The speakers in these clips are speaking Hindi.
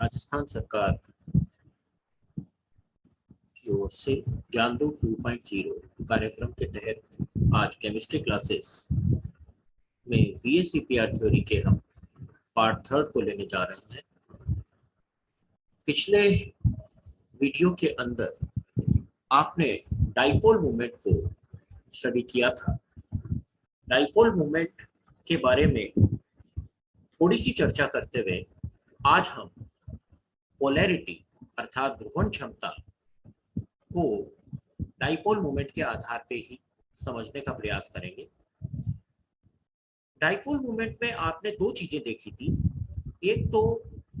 राजस्थान सरकार की ओर से ज्ञान दो 2.0 कार्यक्रम के तहत आज केमिस्ट्री क्लासेस में VSEPR थ्योरी के हम पार्ट थर्ड को लेने जा रहे हैं। पिछले वीडियो के अंदर आपने डाइपोल मोमेंट को स्टडी किया था। डाइपोल मोमेंट के बारे में थोड़ी सी चर्चा करते हुए आज हम पोलैरिटी अर्थात ध्रुवण क्षमता को डाइपोल मोमेंट के आधार पे ही समझने का प्रयास करेंगे। डाइपोल मोमेंट में आपने दो चीजें देखी थी, एक तो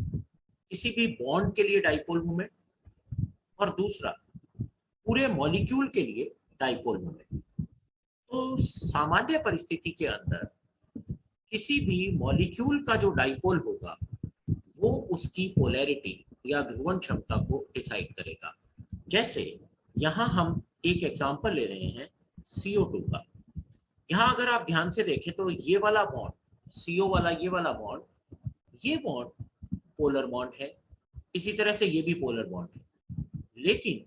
किसी भी बॉन्ड के लिए डाइपोल मोमेंट और दूसरा पूरे मॉलिक्यूल के लिए डाइपोल मोमेंट। तो सामान्य परिस्थिति के अंदर किसी भी मॉलिक्यूल का जो डाइपोल होगा वो उसकी पोलैरिटी या ध्रुवण क्षमता को डिसाइड करेगा। जैसे यहाँ हम एक एग्जांपल ले रहे हैं CO2 का। यहाँ अगर आप ध्यान से देखें तो ये वाला बॉन्ड CO वाला, ये बॉन्ड पोलर बॉन्ड है, इसी तरह से ये भी पोलर बॉन्ड है, लेकिन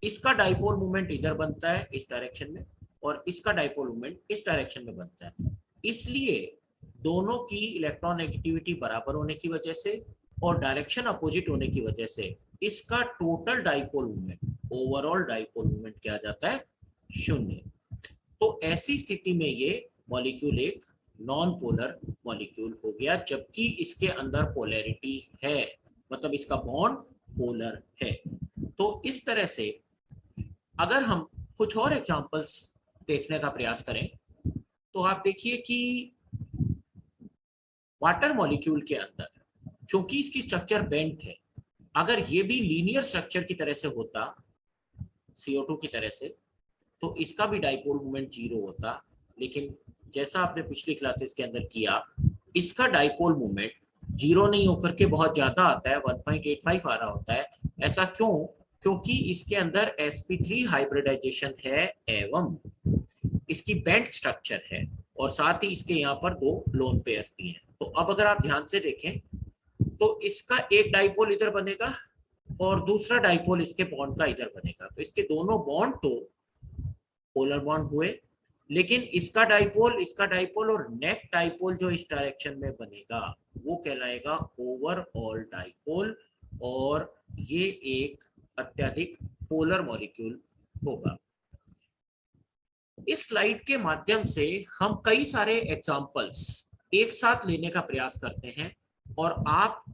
इसका डाइपोल मोमेंट इधर बनता है इस डायरेक्शन में और इसका डाइपोल मोमेंट इस डायरेक्शन में बनता है। इसलिए दोनों की इलेक्ट्रॉन नेगेटिविटी बराबर होने की वजह से और डायरेक्शन अपोजिट होने की वजह से इसका total dipole moment, overall dipole moment क्या जाता है, 0। तो ऐसी स्थिति में ये मॉलिक्यूल एक नॉन पोलर मॉलिक्यूल हो गया, जबकि इसके अंदर पोलैरिटी है, मतलब इसका बॉन्ड पोलर है। तो इस तरह से अगर हम कुछ और एग्जांपल्स देखने का प्रयास करें तो आप देखिए कि वाटर मॉलिक्यूल के अंदर क्योंकि इसकी स्ट्रक्चर बेंट है, अगर ये भी लीनियर स्ट्रक्चर की तरह से होता CO2 की तरह से तो इसका भी डाइपोल मोमेंट 0 होता, लेकिन जैसा आपने पिछली क्लासेस के अंदर किया, इसका डाइपोल मोमेंट 0 नहीं होकर के बहुत ज्यादा आता है, 1.85 आ रहा होता है। ऐसा क्यों? क्योंकि इसके अंदर sp3 हाइब्रिडाइजेशन है एवं इसकी बेंट स्ट्रक्चर है और साथ ही इसके यहाँ पर दो लोन पेयर्स भी हैं। तो अब अगर आप ध्यान से देखें तो इसका एक डाइपोल इधर बनेगा और दूसरा डाइपोल इसके बॉन्ड का इधर बनेगा। तो इसके दोनों बॉन्ड तो पोलर बॉन्ड हुए, लेकिन इसका डाइपोल और नेट डाइपोल जो इस डायरेक्शन में बनेगा वो कहलाएगा ओवरऑल डाइपोल और ये एक अत्यधिक पोलर मॉलिक्यूल होगा। इस स्लाइड के माध्यम से हम कई सारे एग्जांपल्स एक साथ लेने का प्रयास करते हैं और आप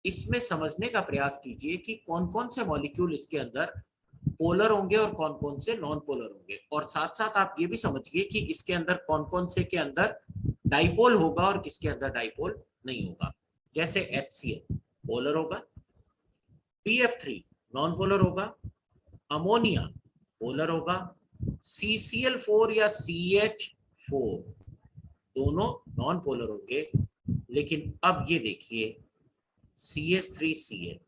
इसमें समझने का प्रयास कीजिए कि कौन कौन से मॉलिक्यूल इसके अंदर पोलर होंगे और कौन कौन से नॉन पोलर होंगे, और साथ साथ आप ये भी समझिए कि इसके अंदर कौन कौन से के अंदर डाइपोल होगा और किसके अंदर डाइपोल नहीं होगा। जैसे HCl पोलर होगा, PF3 नॉन पोलर होगा, अमोनिया पोलर होगा, CCl4 या CH4 दोनों नॉन पोलर होंगे। लेकिन अब ये देखिए CH3Cl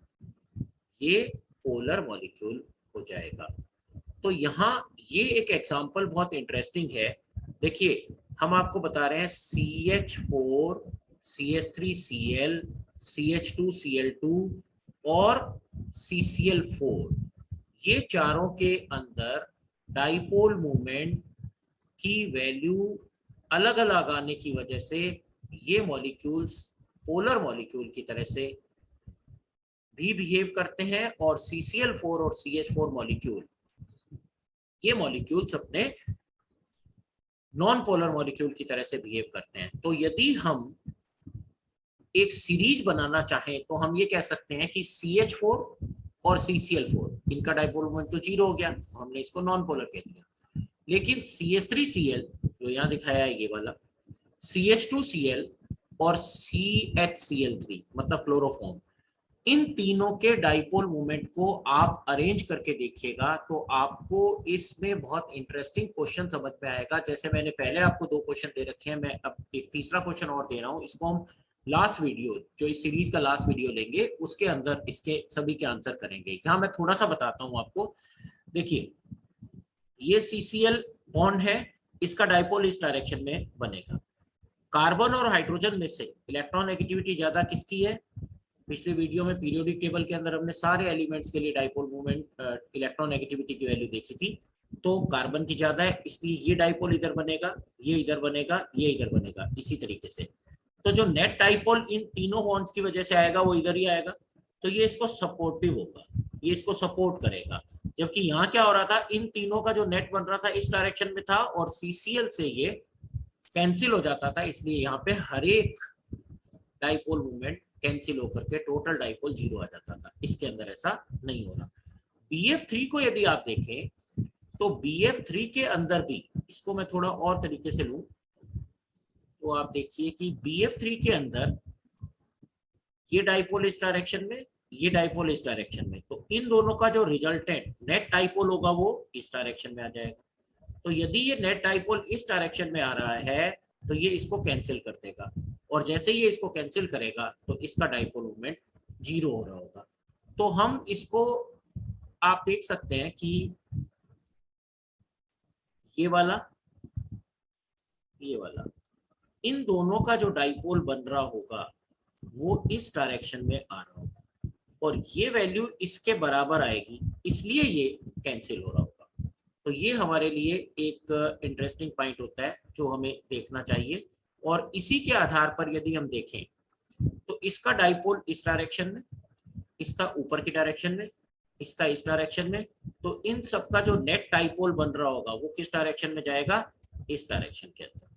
ये पोलर मॉलिक्यूल हो जाएगा। तो यहाँ ये एक एग्जांपल बहुत इंटरेस्टिंग है। देखिए हम आपको बता रहे हैं CH4, CH3Cl, CH2Cl2 और CCl4, ये चारों के अंदर डाइपोल मोमेंट की वैल्यू अलग अलग आने की वजह से ये मॉलिक्यूल्स पोलर मॉलिक्यूल की तरह से भी बिहेव करते हैं और CCl4 और CH4 मॉलिक्यूल, ये मॉलिक्यूल्स अपने नॉन पोलर मॉलिक्यूल की तरह से बिहेव करते हैं। तो यदि हम एक सीरीज बनाना चाहें तो हम ये कह सकते हैं कि CH4 और CCl4 इनका डाइपोल मोमेंट तो 0 हो गया, तो हमने इसको नॉन पोलर कह दिया। लेकिन CH3Cl जो यहाँ दिखाया है ये वाला, CH2Cl और CHCl3 मतलब क्लोरोफॉर्म, इन तीनों के डाइपोल मोमेंट को आप अरेंज करके देखिएगा तो आपको इसमें बहुत इंटरेस्टिंग क्वेश्चन समझ में आएगा। जैसे मैंने पहले आपको 2 क्वेश्चन दे रखे हैं, मैं अब एक तीसरा क्वेश्चन और दे रहा हूँ। इसको हम लास्ट वीडियो, जो इस सीरीज का लास्ट वीडियो लेंगे, उसके अंदर इसके सभी के आंसर करेंगे। यहाँ मैं थोड़ा सा बताता हूँ आपको। देखिए ये CCl बॉन्ड है, इसका डाइपोल इस डायरेक्शन में बनेगा। कार्बन और हाइड्रोजन में से इलेक्ट्रॉन नेगेटिविटी ज्यादा किसकी है, पिछले वीडियो में पीरियोडिक टेबल के अंदर हमने सारे एलिमेंट्स के लिए डाइपोल मोमेंट इलेक्ट्रोनेगेटिविटी की वैल्यू देखी थी। तो कार्बन की ज्यादा है इसलिए ये डाइपोल इधर बनेगा, ये इधर बनेगा, ये इधर बनेगा, इसी तरीके से। तो जो नेट डाइपोल इन तीनों बॉन्ड्स की वजह से आएगा वो इधर ही आएगा, तो ये इसको सपोर्टिव होगा, ये इसको सपोर्ट करेगा। जबकि यहाँ क्या हो रहा था, इन तीनों का जो नेट बन रहा था इस डायरेक्शन में था और CCl से ये कैंसिल हो जाता था, इसलिए यहाँ पे हर एक डाइपोल मूवमेंट कैंसिल होकर के टोटल डाइपोल 0 आ जाता था। इसके अंदर ऐसा नहीं हो रहा। BF3 को यदि आप देखें तो BF3 के अंदर भी, इसको मैं थोड़ा और तरीके से लूं तो आप देखिए कि BF3 के अंदर ये डाइपोल इस डायरेक्शन में, ये डाइपोल इस डायरेक्शन में, तो इन दोनों का जो रिजल्टेंट नेट डाइपोल होगा वो इस डायरेक्शन में आ जाएगा। तो यदि ये नेट डाइपोल इस डायरेक्शन में आ रहा है तो ये इसको कैंसिल कर देगा, और जैसे ये इसको कैंसिल करेगा तो इसका डाइपोल मूवमेंट 0 हो रहा होगा। तो हम इसको आप देख सकते हैं कि ये वाला, ये वाला, इन दोनों का जो डाइपोल बन रहा होगा वो इस डायरेक्शन में आ रहा होगा और ये वैल्यू इसके बराबर आएगी, इसलिए ये कैंसिल हो रहा होगा। तो ये हमारे लिए एक इंटरेस्टिंग पॉइंट होता है जो हमें देखना चाहिए। और इसी के आधार पर यदि हम देखें तो इसका डाइपोल इस डायरेक्शन में, इसका ऊपर की डायरेक्शन में, इसका इस डायरेक्शन में, तो इन सब का जो नेट डाइपोल बन रहा होगा वो किस डायरेक्शन में जाएगा, इस डायरेक्शन के अंदर।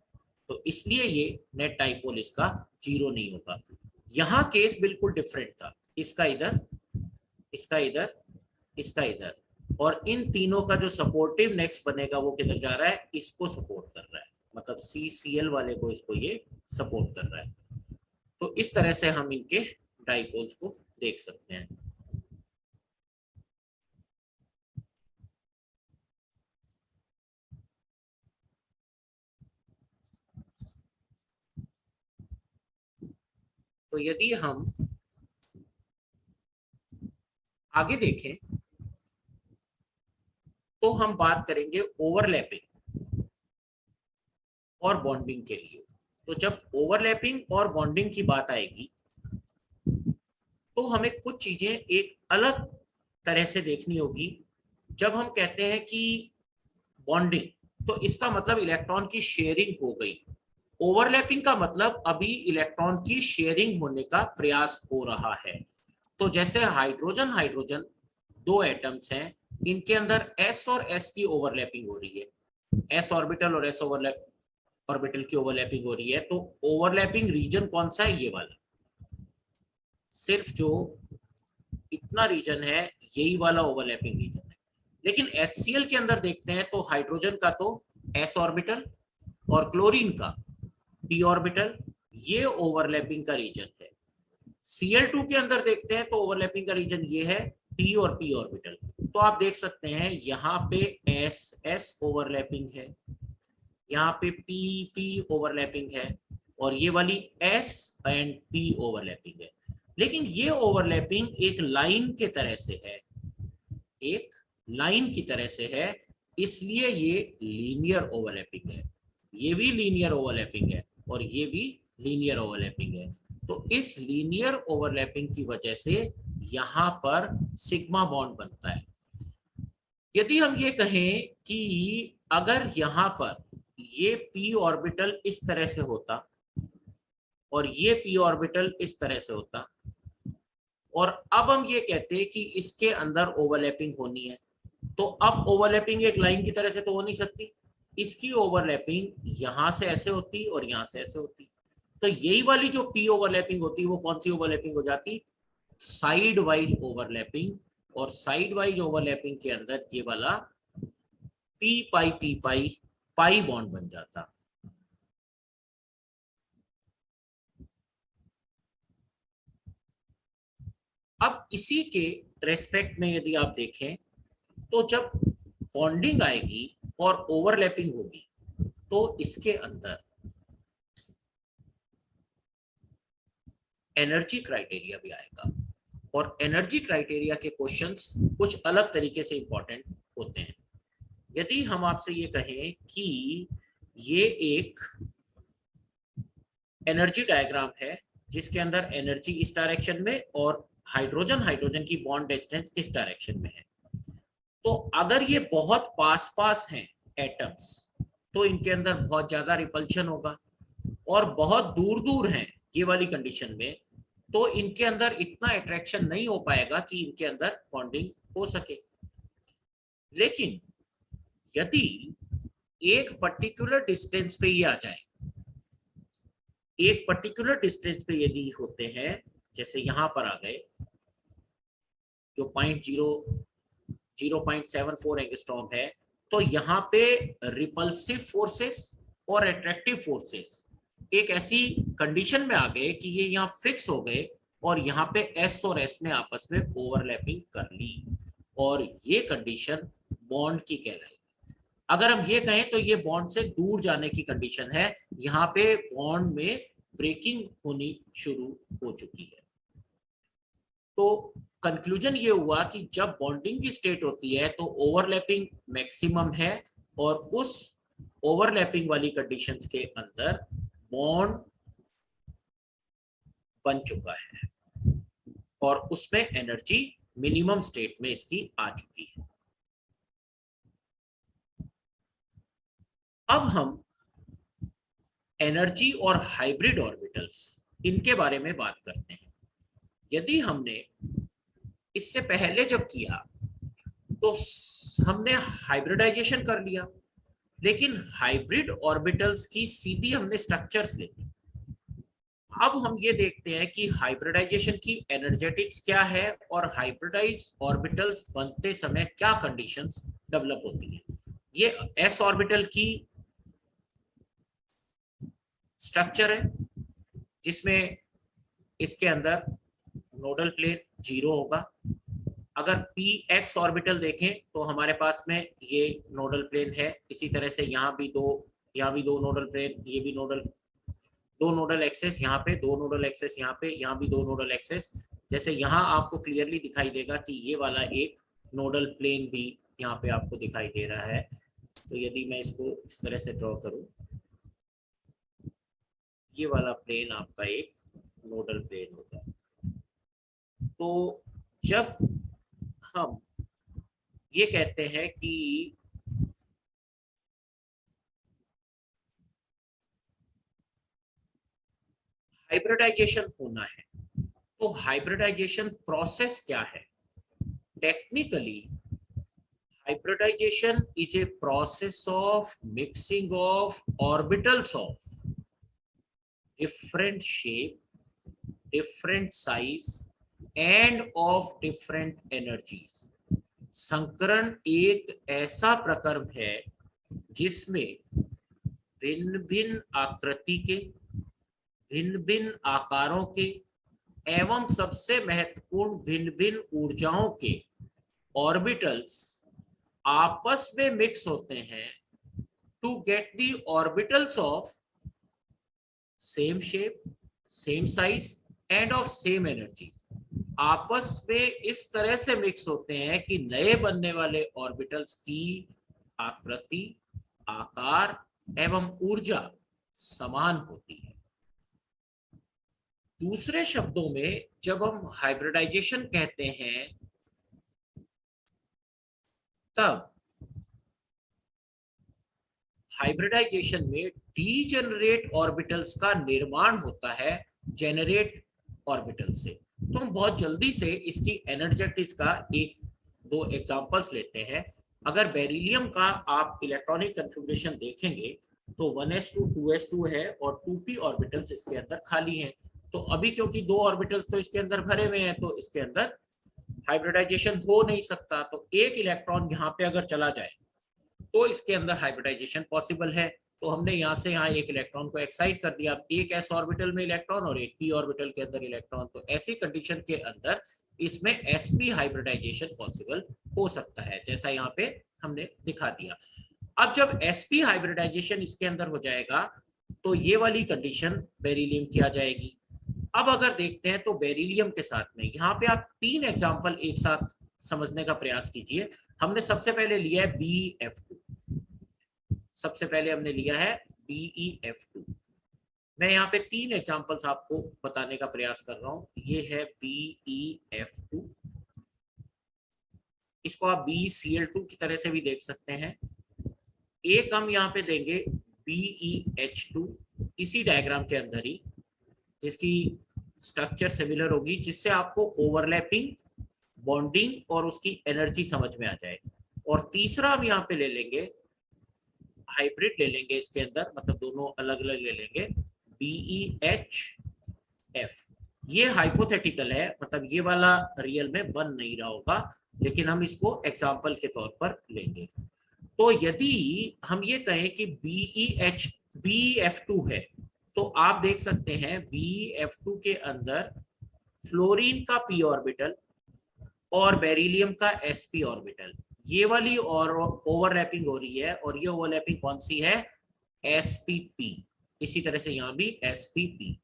तो इसलिए ये नेट डाइपोल इसका 0 नहीं होगा। यहाँ केस बिल्कुल डिफरेंट था, इसका इधर, इसका इधर, इसका इधर, और इन तीनों का जो सपोर्टिव नेक्स्ट बनेगा वो किधर जा रहा है, इसको सपोर्ट कर रहा है, मतलब CCl वाले को इसको ये सपोर्ट कर रहा है। तो इस तरह से हम इनके डाइपोल्स को देख सकते हैं। तो यदि हम आगे देखें तो हम बात करेंगे ओवरलैपिंग और बॉन्डिंग के लिए। तो जब ओवरलैपिंग और बॉन्डिंग की बात आएगी तो हमें कुछ चीजें एक अलग तरह से देखनी होगी। जब हम कहते हैं कि बॉन्डिंग, तो इसका मतलब इलेक्ट्रॉन की शेयरिंग हो गई। ओवरलैपिंग का मतलब अभी इलेक्ट्रॉन की शेयरिंग होने का प्रयास हो रहा है। तो जैसे हाइड्रोजन हाइड्रोजन दो एटम्स हैं, इनके अंदर s और s की ओवरलैपिंग हो रही है, s ऑर्बिटल और s ऑर्बिटल की ओवरलैपिंग हो रही है। तो ओवरलैपिंग रीजन कौन सा है, ये वाला, सिर्फ जो इतना रीजन है यही वाला ओवरलैपिंग रीजन है। लेकिन HCl के अंदर देखते हैं तो हाइड्रोजन का तो s ऑर्बिटल और क्लोरीन का p ऑर्बिटल, ये ओवरलैपिंग का रीजन है। Cl2 के अंदर देखते हैं तो ओवरलैपिंग का रीजन ये है p और p ऑर्बिटल। तो आप देख सकते हैं यहाँ पे s ओवरलैपिंग है, यहाँ पे p ओवरलैपिंग है, और ये वाली s एंड p ओवरलैपिंग है। लेकिन ये ओवरलैपिंग एक लाइन के तरह से है, एक लाइन की तरह से है, इसलिए ये लीनियर ओवरलैपिंग है। ये भी लीनियर ओवरलैपिंग है और ये भी लीनियर ओवरलैपिंग है। तो इस लीनियर ओवरलैपिंग की वजह से यहाँ पर सिग्मा बॉन्ड बनता है। यदि हम ये कहें कि अगर यहाँ पर ये p ऑर्बिटल इस तरह से होता और ये p ऑर्बिटल इस तरह से होता, और अब हम ये कहते हैं कि इसके अंदर ओवरलैपिंग होनी है, तो अब ओवरलैपिंग एक लाइन की तरह से तो हो नहीं सकती, इसकी ओवरलैपिंग यहां से ऐसे होती और यहां से ऐसे होती। तो यही वाली जो p ओवरलैपिंग होती वो कौन सी ओवरलैपिंग हो जाती, साइड वाइज ओवरलैपिंग। और साइड वाइज ओवरलैपिंग के अंदर ये वाला p पाई बॉन्ड बन जाता। अब इसी के रेस्पेक्ट में यदि आप देखें तो जब बॉन्डिंग आएगी और ओवरलैपिंग होगी तो इसके अंदर एनर्जी क्राइटेरिया भी आएगा, और एनर्जी क्राइटेरिया के क्वेश्चंस कुछ अलग तरीके से इंपॉर्टेंट होते हैं। यदि हम आपसे ये कहें कि ये एक एनर्जी डायग्राम है जिसके अंदर एनर्जी इस डायरेक्शन में और हाइड्रोजन हाइड्रोजन की बॉन्ड डिस्टेंस इस डायरेक्शन में है। तो अगर ये बहुत पास पास हैं एटम्स, तो इनके अंदर बहुत ज्यादा रिपल्शन होगा, और बहुत दूर दूर हैं ये वाली कंडीशन में, तो इनके अंदर इतना अट्रैक्शन नहीं हो पाएगा कि इनके अंदर बॉन्डिंग हो सके। लेकिन यदि एक पर्टिकुलर डिस्टेंस पे ये आ जाए, एक पर्टिकुलर डिस्टेंस पे यदि होते हैं, जैसे यहां पर आ गए जो 0.74 एंगस्ट्रॉम है, तो यहाँ पे रिपल्सिव फोर्सेस और अट्रैक्टिव फोर्सेस एक ऐसी कंडीशन में आ गए कि ये यहाँ फिक्स हो गए, और यहाँ पे एस और एस ने आपस में ओवरलैपिंग कर ली, और ये कंडीशन बॉन्ड की कहलाई। अगर हम ये कहें तो ये बॉन्ड से दूर जाने की कंडीशन है, यहाँ पे बॉन्ड में ब्रेकिंग होनी शुरू हो चुकी है। तो कंक्लूजन ये हुआ कि जब बॉन्डिंग की स्टेट होती है तो ओवरलैपिंग मैक्सिमम है, और उस ओवरलैपिंग वाली कंडीशंस के अंदर बॉन्ड बन चुका है, और उसमें एनर्जी मिनिमम स्टेट में इसकी आ चुकी है। अब हम एनर्जी और हाइब्रिड ऑर्बिटल्स इनके बारे में बात करते हैं। यदि हमने इससे पहले जब किया तो हमने हाइब्रिडाइजेशन कर लिया, लेकिन हाइब्रिड ऑर्बिटल्स की सीधी हमने स्ट्रक्चर्स ले ली। अब हम ये देखते हैं कि हाइब्रिडाइजेशन की एनर्जेटिक्स क्या है, और हाइब्रिडाइज ऑर्बिटल्स बनते समय क्या कंडीशंस डेवलप होती हैं। ये एस ऑर्बिटल की स्ट्रक्चर है, जिसमें इसके अंदर नोडल प्लेन 0 होगा। अगर पी एक्स ऑर्बिटल देखें तो हमारे पास में ये नोडल प्लेन है। इसी तरह से यहाँ भी दो नोडल प्लेन, ये भी दो नोडल एक्सेस, यहाँ पे दो नोडल एक्सेस, यहाँ भी दो नोडल एक्सेस। जैसे यहाँ आपको क्लियरली दिखाई देगा कि ये वाला एक नोडल प्लेन भी यहाँ पे आपको दिखाई दे रहा है। तो यदि मैं इसको इस तरह से ड्रॉ करूँ, ये वाला प्लेन आपका एक नोडल प्लेन होगा। तो जब हम ये कहते हैं कि हाइब्रिडाइजेशन होना है, तो हाइब्रिडाइजेशन प्रोसेस क्या है? Technically hybridization is a process of mixing of orbitals of different shape, different size and of different energies। संकरण एक ऐसा प्रक्रम है जिसमें भिन्न भिन्न आकृति के, भिन्न भिन्न आकारों के एवं सबसे महत्वपूर्ण भिन्न भिन्न ऊर्जाओं के ऑर्बिटल्स आपस में मिक्स होते हैं to get the orbitals of same shape, same size and of same energy. आपस में इस तरह से मिक्स होते हैं कि नए बनने वाले ऑर्बिटल्स की आकृति, आकार एवं ऊर्जा समान होती है। दूसरे शब्दों में जब हम हाइब्रिडाइजेशन कहते हैं, तब हाइब्रिडाइजेशन में डीजेनरेट ऑर्बिटल्स का निर्माण होता है जेनरेट ऑर्बिटल से। तो हम बहुत जल्दी से इसकी एनर्जेटिक्स का एक दो एग्जांपल्स लेते हैं। अगर बेरिलियम का आप इलेक्ट्रॉनिक कन्फिगरेशन देखेंगे तो 1s2 2s2 है और 2p ऑर्बिटल्स इसके अंदर खाली हैं। तो अभी क्योंकि दो ऑर्बिटल्स तो इसके अंदर भरे हुए हैं, तो इसके अंदर हाइब्रिडाइजेशन हो नहीं सकता। तो एक इलेक्ट्रॉन यहाँ पे अगर चला जाए तो इसके अंदर हाइब्रिडाइजेशन पॉसिबल है। तो हमने यहाँ से यहाँ एक इलेक्ट्रॉन को एक्साइट कर दिया, एक एस ऑर्बिटल में इलेक्ट्रॉन और एक पी ऑर्बिटल के अंदर इलेक्ट्रॉन। तो ऐसी कंडीशन के अंदर इसमें sp हाइब्रिडाइजेशन पॉसिबल हो सकता है, जैसा यहाँ पे हमने दिखा दिया। अब जब sp हाइब्रिडाइजेशन इसके अंदर हो जाएगा तो ये वाली कंडीशन बेरिलियम की आ जाएगी। अब अगर देखते हैं तो बेरिलियम के साथ में यहाँ पे आप तीन एग्जाम्पल एक साथ समझने का प्रयास कीजिए। हमने सबसे पहले लिया है BeF2, सबसे पहले हमने लिया है BeF2। मैं यहाँ पे 3 एग्जांपल्स आपको बताने का प्रयास कर रहा हूँ। ये है BeF2, इसको आप BeCl2 की तरह से भी देख सकते हैं। एक हम यहाँ पे देंगे BeH2 इसी डायग्राम के अंदर ही, जिसकी स्ट्रक्चर सिमिलर होगी, जिससे आपको ओवरलैपिंग, बॉन्डिंग और उसकी एनर्जी समझ में आ जाए। और तीसरा हम यहाँ पे ले लेंगे, हाइब्रिड ले लेंगे इसके अंदर, मतलब दोनों अलग अलग ले लेंगे, BeHF। ये हाइपोथेटिकल है, मतलब ये वाला रियल में बन नहीं रहा होगा, लेकिन हम इसको एग्जाम्पल के तौर पर लेंगे। तो यदि हम ये कहें कि BeF2 है, तो आप देख सकते हैं BeF2 के अंदर फ्लोरीन का p ऑर्बिटल और बेरिलियम का sp ऑर्बिटल, ये वाली और ओवरलैपिंग हो रही है, और ये ओवरलैपिंग कौन सी है? spp। इसी तरह से यहाँ भी spp।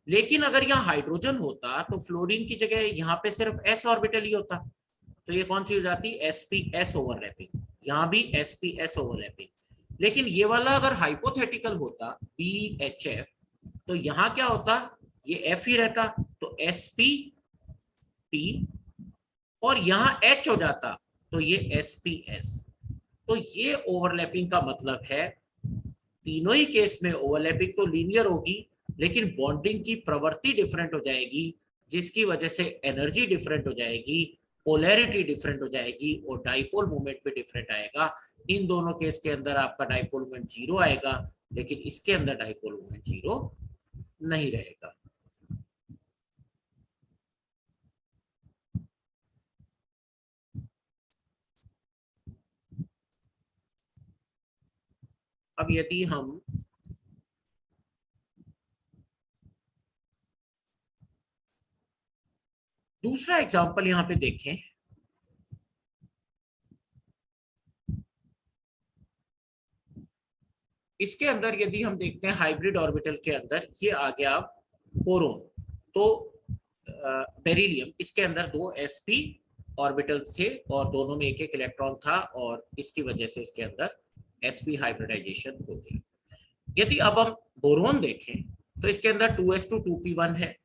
लेकिन अगर यहाँ हाइड्रोजन होता तो फ्लोरीन की जगह यहाँ पे सिर्फ s ऑर्बिटल ही होता, तो ये कौन सी हो जाती? sps overlapping. यहाँ भी sps ओवरलैपिंग। लेकिन ये वाला अगर हाइपोथेटिकल होता BHF, तो यहाँ क्या होता? ये F ही रहता, तो spp, और यहाँ H हो जाता, तो ये sps। तो ये ओवरलैपिंग का मतलब है, तीनों ही केस में ओवरलैपिंग तो लीनियर होगी, लेकिन बॉन्डिंग की प्रवृत्ति डिफरेंट हो जाएगी, जिसकी वजह से एनर्जी डिफरेंट हो जाएगी, पोलैरिटी डिफरेंट हो जाएगी, और डाइपोल मोमेंट भी डिफरेंट आएगा। इन दोनों केस के अंदर आपका डाइपोल मोमेंट 0 आएगा, लेकिन इसके अंदर डाइपोल मोमेंट 0 नहीं रहेगा। अब यदि हम दूसरा एग्जांपल यहाँ पे देखें, इसके अंदर यदि हम देखते हैं हाइब्रिड ऑर्बिटल के अंदर, ये आ गया बोरोन, तो बेरिलियम, इसके अंदर 2 sp ऑर्बिटल थे और दोनों में एक एक इलेक्ट्रॉन था, और इसकी वजह से इसके अंदर sp हाइब्रिडाइजेशन हो गया। यदि अब हम बोरोन देखें, तो इसके अंदर 2s2 2p1 है।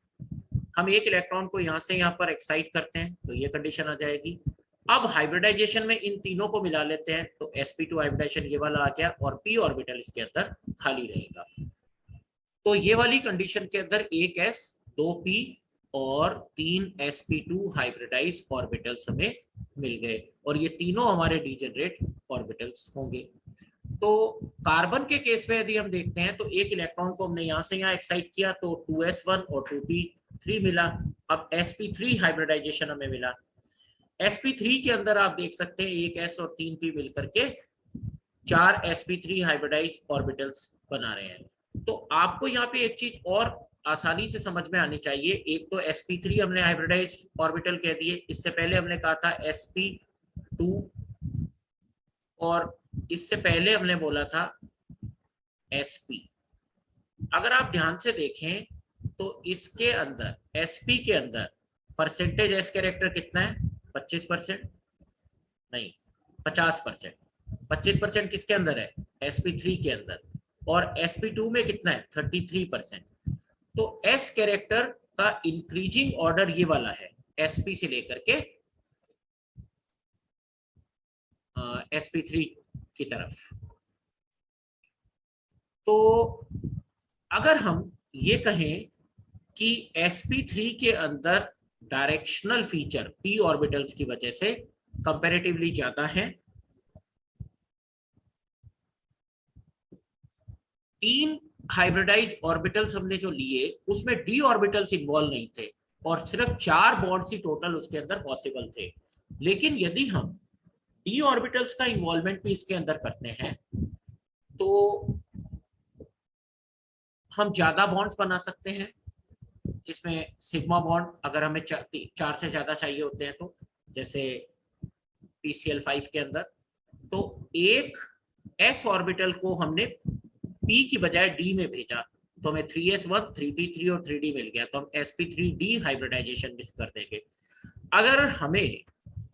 हम एक इलेक्ट्रॉन को यहाँ से यहाँ पर एक्साइट करते हैं, तो ये कंडीशन आ जाएगी। अब हाइब्रिडाइजेशन में इन तीनों को मिला लेते हैं, तो sp2 हाइब्रिडाइजेशन ये वाला आ गया, और p ऑर्बिटल इसके अंदर खाली रहेगा। तो ये वाली कंडीशन के अंदर एक s, 2p और 3 sp2 हाइब्रिडाइज ऑर्बिटल्स हमें मिल गए, और ये तीनों हमारे डीजेनरेट ऑर्बिटल्स होंगे। तो कार्बन के केस में यदि हम देखते हैं, तो एक इलेक्ट्रॉन को हमने यहाँ से यहाँ एक्साइट किया, तो 2s1 और 2p3 मिला। अब sp3 हाइब्रिडाइजेशन हमें मिला। sp3 के अंदर आप देख सकते हैं एक s और 3p मिलकर के 4 sp3 हाइब्रिडाइज ऑर्बिटल्स बना रहे हैं। तो आपको यहाँ पे एक चीज और आसानी से समझ में आनी चाहिए। एक तो sp3 हमने हाइब्रिडाइज ऑर्बिटल कह दिए, इससे पहले हमने कहा था sp2, और इससे पहले हमने बोला था sp। अगर आप ध्यान से देखें तो इसके अंदर sp के अंदर परसेंटेज s कैरेक्टर कितना है? 25%, नहीं 50%। 25% किसके अंदर है? sp3 के अंदर। और sp2 में कितना है? 33%। तो s कैरेक्टर का इंक्रीजिंग ऑर्डर ये वाला है, sp से लेकर के sp3 की तरफ। तो अगर हम ये कहें कि sp3 के अंदर डायरेक्शनल फीचर p ऑर्बिटल्स की वजह से कंपैरेटिवली ज्यादा है, 3 हाइब्रिडाइज ऑर्बिटल्स हमने जो लिए उसमें d ऑर्बिटल्स इन्वॉल्व नहीं थे, और सिर्फ 4 बॉन्ड्स ही टोटल उसके अंदर पॉसिबल थे। लेकिन यदि हम d ऑर्बिटल्स का इन्वॉल्वमेंट भी इसके अंदर करते हैं, तो हम ज्यादा बॉन्ड्स बना सकते हैं, जिसमें सिग्मा बॉन्ड अगर हमें 4 से ज्यादा चाहिए होते हैं, तो जैसे PCl5 के अंदर, तो एक s ऑर्बिटल को हमने p की बजाय d में भेजा, तो हमें 3s1 3p3 और 3d मिल गया, तो हम sp3d हाइब्रिडाइजेशन भी कर देंगे। अगर हमें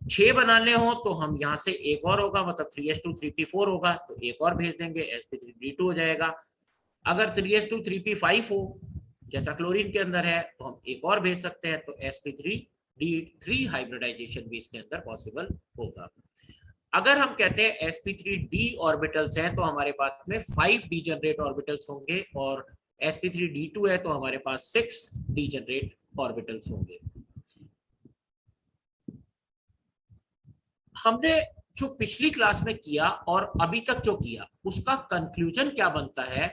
6 बनाने हो तो हम यहाँ से एक और होगा, मतलब 3s2 3p4 होगा, तो एक और भेज देंगे, sp3d2 हो जाएगा। अगर 3s2 3p5 हो जैसा क्लोरीन के अंदर है तो हम एक और भेज सकते हैं, तो sp3d3 हाइब्रिडाइजेशन भी इसके अंदर पॉसिबल होगा। अगर हम कहते हैं sp3d ऑर्बिटल्स हैं तो हमारे पास में 5 डीजनरेट ऑर्बिटल्स होंगे, और sp3d2 है तो हमारे पास 6 डीजनरेट ऑर्बिटल्स होंगे। हमने जो पिछली क्लास में किया और अभी तक जो किया उसका कंक्लूजन क्या बनता है?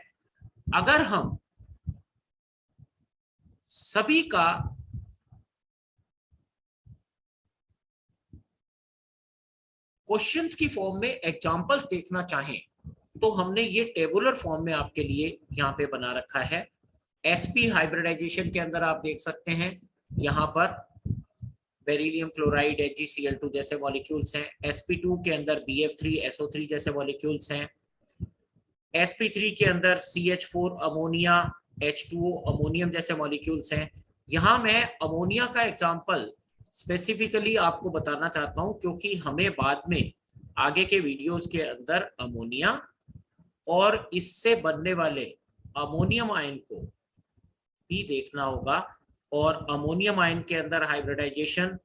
अगर हम सभी का क्वेश्चंस की फॉर्म में एग्जांपल्स देखना चाहें तो हमने ये टेबुलर फॉर्म में आपके लिए यहाँ पे बना रखा है। sp हाइब्रिडाइजेशन के अंदर आप देख सकते हैं यहाँ पर बेरिलियम क्लोराइड HgCl2 जैसे मॉलिक्यूल्स हैं। sp2 के अंदर BF3SO3 जैसे मॉलिक्यूल्स हैं। sp3 के अंदर CH4 अमोनिया H2O अमोनियम जैसे मॉलिक्यूल्स हैं। यहाँ मैं अमोनिया का एग्जांपल स्पेसिफिकली आपको बताना चाहता हूँ क्योंकि हमें बाद में आगे के वीडियोस के अंदर अमोनिया और इससे बनने वाले अमोनियम आयन को भी देखना होगा, और अमोनियम आयन के अंदर हाइब्रिडाइजेशन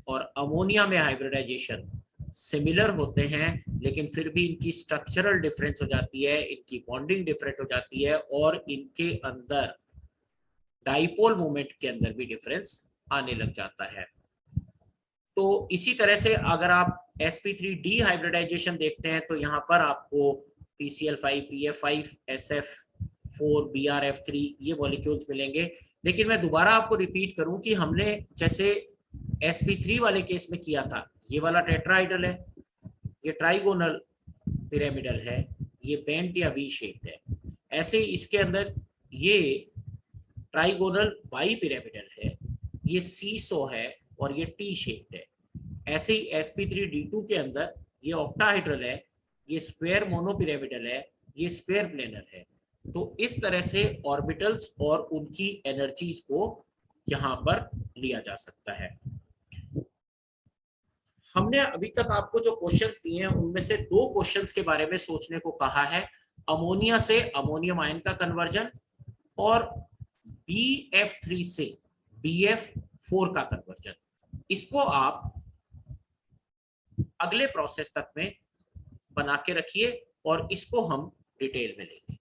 और अमोनिया में हाइब्रिडाइजेशन सिमिलर होते हैं, लेकिन फिर भी इनकी स्ट्रक्चरल डिफरेंस हो जाती है, इनकी बॉन्डिंग डिफरेंट हो जाती है, और इनके अंदर डाइपोल मोमेंट के अंदर भी डिफरेंस आने लग जाता है। तो इसी तरह से अगर आप sp3d हाइब्रिडाइजेशन देखते हैं तो यहाँ पर आपको PCl5 PF5 SF4 BRF3 ये मॉलिक्यूल्स मिलेंगे। लेकिन मैं दोबारा आपको रिपीट करूं कि हमने जैसे sp3 वाले केस में किया था, ये वाला टेट्राहाइड्रल है, ये ट्राइगोनल पिरामिडल है, ये बेंट या वी शेप है। ऐसे ही इसके अंदर ये ट्राइगोनल बाई पिरामिडल है, ये सीसो है और ये टी शेप है। ऐसे ही sp3d2 के अंदर ये ऑक्टाहाइड्रल है, ये स्क्वायर मोनोपिरामिडल है, ये स्क्वायर प्लेनर है। तो इस तरह से ऑर्बिटल्स और उनकी एनर्जीज को यहाँ पर लिया जा सकता है। हमने अभी तक आपको जो क्वेश्चंस दिए हैं उनमें से 2 क्वेश्चंस के बारे में सोचने को कहा है, अमोनिया से अमोनियम आयन का कन्वर्जन और BF3 से BF4 का कन्वर्जन। इसको आप अगले प्रोसेस तक में बना के रखिए और इसको हम डिटेल में लेंगे।